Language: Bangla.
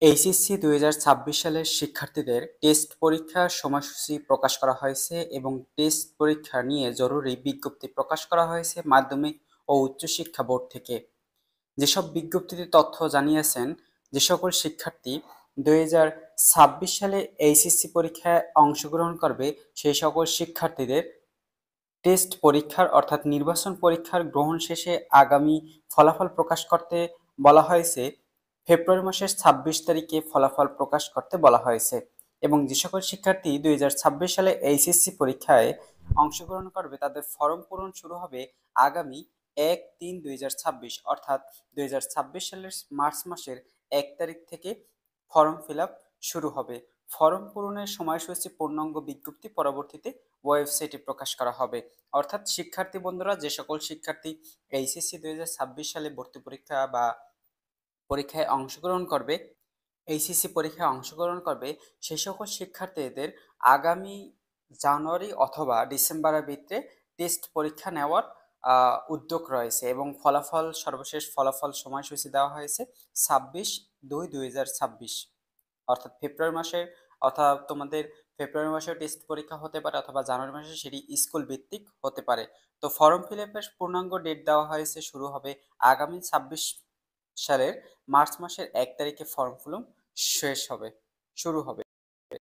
এইচএসসি ২০২৬ সালের শিক্ষার্থীদের টেস্ট পরীক্ষার সময়সূচি প্রকাশ করা হয়েছে এবং টেস্ট পরীক্ষা নিয়ে জরুরি বিজ্ঞপ্তি প্রকাশ করা হয়েছে মাধ্যমিক ও উচ্চশিক্ষা বোর্ড থেকে। যেসব বিজ্ঞপ্তিতে তথ্য জানিয়েছেন যে সকল শিক্ষার্থী ২০২৬ সালে এইচএসসি পরীক্ষায় অংশগ্রহণ করবে সেই সকল শিক্ষার্থীদের টেস্ট পরীক্ষার অর্থাৎ নির্বাচন পরীক্ষার গ্রহণ শেষে আগামী ফলাফল প্রকাশ করতে বলা হয়েছে। ফেব্রুয়ারি মাসের ২৬ তারিখে ফলাফল প্রকাশ করতে বলা হয়েছে এবং যে সকল শিক্ষার্থী ২০২৬ সালে এইচএসসি পরীক্ষায় অংশগ্রহণ করবে তাদের ফর্ম পূরণ শুরু হবে আগামী ১-৩-২০২৬ অর্থাৎ ২০২৬ সালের মার্চ মাসের ১ তারিখ থেকে ফর্ম ফিল আপ শুরু হবে। ফর্ম পূরণের সময়সূচি পূর্ণাঙ্গ বিজ্ঞপ্তি পরবর্তীতে ওয়েবসাইটে প্রকাশ করা হবে। অর্থাৎ শিক্ষার্থী বন্ধুরা, যে সকল শিক্ষার্থী এইচএসসি ২০২৬ সালে ভর্তি পরীক্ষা বা পরীক্ষায় অংশগ্রহণ করবে এইচএসসি পরীক্ষায় অংশগ্রহণ করবে সেই সকল শিক্ষার্থীদের আগামী জানুয়ারি অথবা ডিসেম্বরের ভিতরে টেস্ট পরীক্ষা নেওয়ার উদ্যোগ রয়েছে এবং সর্বশেষ ফলাফল সময়সূচি দেওয়া হয়েছে ২৬/২/২০২৬, অর্থাৎ ফেব্রুয়ারি মাসের, অথবা তোমাদের ফেব্রুয়ারি মাসে টেস্ট পরীক্ষা হতে পারে অথবা জানুয়ারি মাসে, সেটি স্কুল ভিত্তিক হতে পারে। তো ফর্ম ফিল আপের পূর্ণাঙ্গ ডেট দেওয়া হয়েছে, শুরু হবে আগামী ২৬ সালের মার্চ মাসের ১ তারিখে ফর্ম ফিল আপ শুরু হবে।